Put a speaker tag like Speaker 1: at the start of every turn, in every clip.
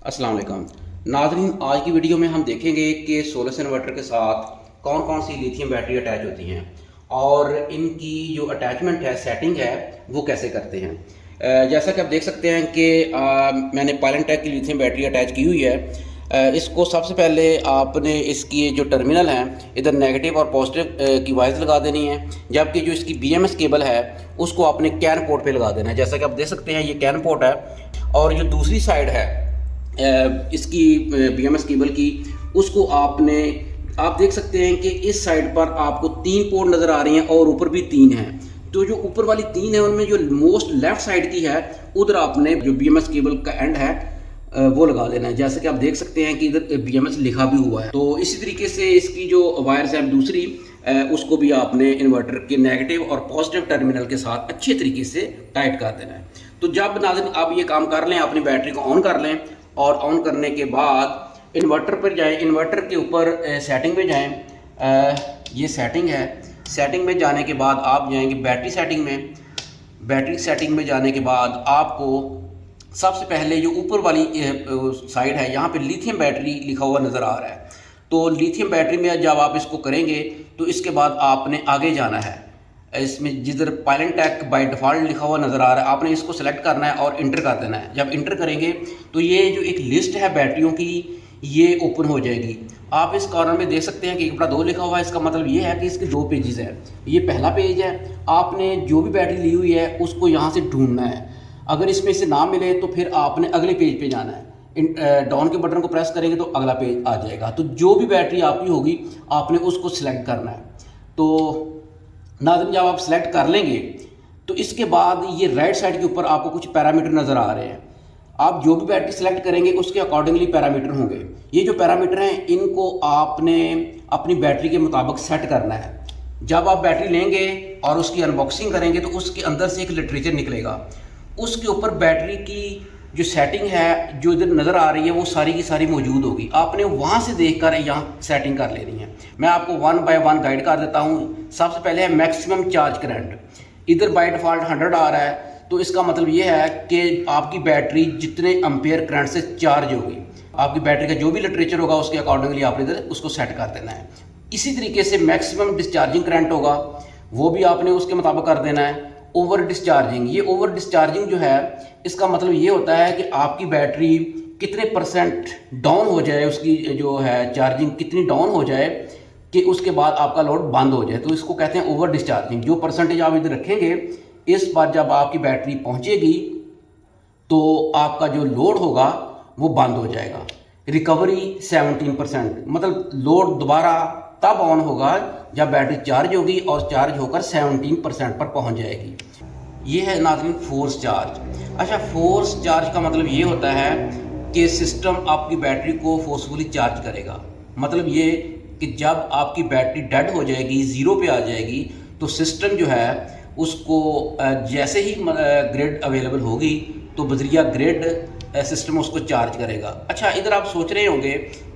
Speaker 1: अस्सलाम वालेकुम नाज़रीन। आज की वीडियो में हम देखेंगे कि सोलर इन्वर्टर के साथ कौन कौन सी लिथियम बैटरी अटैच होती हैं और इनकी जो अटैचमेंट है, सेटिंग है, वो कैसे करते हैं। जैसा कि आप देख सकते हैं कि मैंने पायलेंटेक की लिथियम बैटरी अटैच की हुई है। इसको सबसे पहले आपने इसकी जो टर्मिनल हैं इधर नेगेटिव और पॉजिटिव की वाइज लगा देनी है, जबकि जो इसकी BMS केबल है उसको आपने कैन पोर्ट पे लगा देना है। जैसा कि आप देख सकते हैं ये कैन पोर्ट है और जो दूसरी साइड है इसकी BMS केबल की, उसको आप देख सकते हैं कि इस साइड पर आपको 3 पोर्ट नज़र आ रही हैं और ऊपर भी 3 हैं। तो जो ऊपर वाली 3 है उनमें जो मोस्ट लेफ्ट साइड की है उधर आपने जो BMS केबल का एंड है वो लगा देना है। जैसे कि आप देख सकते हैं कि इधर BMS लिखा भी हुआ है। तो इसी तरीके से इसकी जो वायर्स है दूसरी उसको भी आपने इन्वर्टर के नेगेटिव और पॉजिटिव टर्मिनल के साथ अच्छे तरीके से टाइट कर देना है। तो जब नाज़रीन आप ये काम कर लें, अपनी बैटरी को ऑन कर लें और ऑन करने के बाद इन्वर्टर पर जाएं, इन्वर्टर के ऊपर सेटिंग में जाएं। ये सेटिंग है। सेटिंग में जाने के बाद आप जाएंगे बैटरी सेटिंग में। बैटरी सेटिंग में जाने के बाद आपको सबसे पहले जो ऊपर वाली साइड है यहाँ पे लिथियम बैटरी लिखा हुआ नज़र आ रहा है। तो लिथियम बैटरी में जब आप इसको करेंगे तो इसके बाद आपने आगे जाना है। इसमें जिधर पायलेंटेक बाय डिफ़ॉल्ट लिखा हुआ नज़र आ रहा है आपने इसको सेलेक्ट करना है और इंटर कर देना है। जब इंटर करेंगे तो ये जो एक लिस्ट है बैटरियों की ये ओपन हो जाएगी। आप इस कॉर्नर में देख सकते हैं कि 1/2 लिखा हुआ है। इसका मतलब ये है कि इसके 2 पेजेस हैं। ये पहला पेज है। आपने जो भी बैटरी ली हुई है उसको यहाँ से ढूंढना है। अगर इसमें से ना मिले तो फिर आपने अगले पेज पे जाना है। डाउन के बटन को प्रेस करेंगे तो अगला पेज आ जाएगा। तो जो भी बैटरी आपकी होगी आपने उसको सिलेक्ट करना है। तो नाज़रीन जब आप सिलेक्ट कर लेंगे तो इसके बाद ये राइट साइड के ऊपर आपको कुछ पैरामीटर नज़र आ रहे हैं। आप जो भी बैटरी सेलेक्ट करेंगे उसके अकॉर्डिंगली पैरामीटर होंगे। ये जो पैरामीटर हैं इनको आपने अपनी बैटरी के मुताबिक सेट करना है। जब आप बैटरी लेंगे और उसकी अनबॉक्सिंग करेंगे तो उसके अंदर से एक लिटरेचर निकलेगा। उसके ऊपर बैटरी की जो सेटिंग है जो इधर नज़र आ रही है वो सारी की सारी मौजूद होगी। आपने वहाँ से देखकर यहाँ सेटिंग कर लेनी है। मैं आपको 1 बाय 1 गाइड कर देता हूँ। सबसे पहले है मैक्सिमम चार्ज करंट। इधर बाय डिफ़ॉल्ट 100 आ रहा है। तो इसका मतलब ये है कि आपकी बैटरी जितने एम्पेयर करंट से चार्ज होगी, आपकी बैटरी का जो भी लिटरेचर होगा उसके अकॉर्डिंगली आपने इधर उसको सेट कर देना है। इसी तरीके से मैक्सिमम डिस्चार्जिंग करंट होगा, वो भी आपने उसके मुताबिक कर देना है। ओवर डिस्चार्जिंग, ये ओवर डिस्चार्जिंग जो है इसका मतलब ये होता है कि आपकी बैटरी कितने परसेंट डाउन हो जाए, उसकी जो है चार्जिंग कितनी डाउन हो जाए कि उसके बाद आपका लोड बंद हो जाए। तो इसको कहते हैं ओवर डिस्चार्जिंग। जो परसेंटेज आप इधर रखेंगे इस बार जब आपकी बैटरी पहुंचेगी तो आपका जो लोड होगा वो बंद हो जाएगा। रिकवरी 17%, मतलब लोड दोबारा तब ऑन होगा जब बैटरी चार्ज होगी और चार्ज होकर 17% पर पहुंच जाएगी। ये है नाज़रीन फोर्स चार्ज। अच्छा, फोर्स चार्ज का मतलब ये होता है कि सिस्टम आपकी बैटरी को फोर्सफुली चार्ज करेगा। मतलब ये कि जब आपकी बैटरी डेड हो जाएगी, ज़ीरो पे आ जाएगी, तो सिस्टम जो है उसको जैसे ही ग्रिड अवेलेबल होगी तो बजरिया ग्रिड सिस्टम उसको चार्ज करेगा। अच्छा, इधर आप सोच रहे होंगे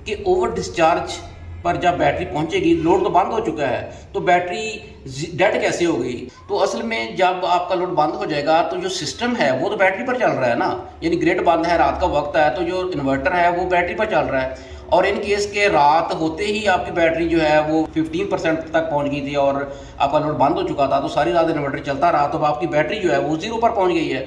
Speaker 1: कि ओवर डिस्चार्ज पर जब बैटरी पहुंचेगी, लोड तो बंद हो चुका है, तो बैटरी डेड कैसे हो गई? तो असल में जब आपका लोड बंद हो जाएगा तो जो सिस्टम है वो तो बैटरी पर चल रहा है ना, यानी ग्रिड बंद है, रात का वक्त है, तो जो इन्वर्टर है वो बैटरी पर चल रहा है। और इन केस के रात होते ही आपकी बैटरी जो है वो 15% तक पहुंच गई थी और आपका लोड बंद हो चुका था, तो सारी रात इन्वर्टर चलता रहा, तो आपकी बैटरी जो है वो 0 पर पहुंच गई है।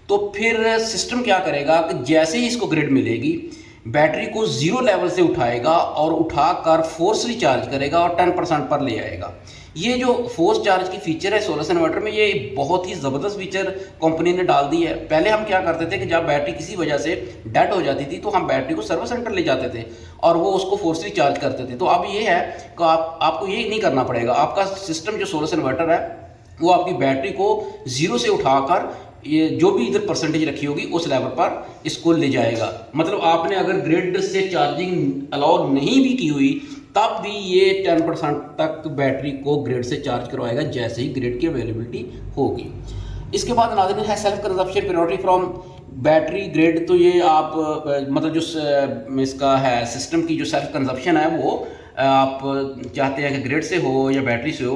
Speaker 1: तो फिर सिस्टम क्या करेगा कि जैसे ही इसको ग्रिड मिलेगी बैटरी को 0 लेवल से उठाएगा और उठाकर फोर्सली चार्ज करेगा और 10% पर ले आएगा। ये जो फोर्स चार्ज की फीचर है सोलर इन्वर्टर में, ये बहुत ही ज़बरदस्त फीचर कंपनी ने डाल दी है। पहले हम क्या करते थे कि जब बैटरी किसी वजह से डेड हो जाती थी तो हम बैटरी को सर्विस सेंटर ले जाते थे और वो उसको फोर्सली चार्ज करते थे। तो अब ये है कि आपको ये नहीं करना पड़ेगा। आपका सिस्टम जो सोलर इन्वर्टर है वो आपकी बैटरी को 0 से उठाकर ये जो भी इधर परसेंटेज रखी होगी उस लेवल पर इसको ले जाएगा। मतलब आपने अगर ग्रिड से चार्जिंग अलाउ नहीं भी की हुई तब भी ये 10% तक बैटरी को ग्रिड से चार्ज करवाएगा जैसे ही ग्रिड की अवेलेबिलिटी होगी। इसके बाद नाज़रीन है self consumption priority from battery grid. तो ये आप मतलब जो इसका है सिस्टम की जो सेल्फ कंजप्शन है वो आप चाहते हैं कि ग्रिड से हो या बैटरी से हो,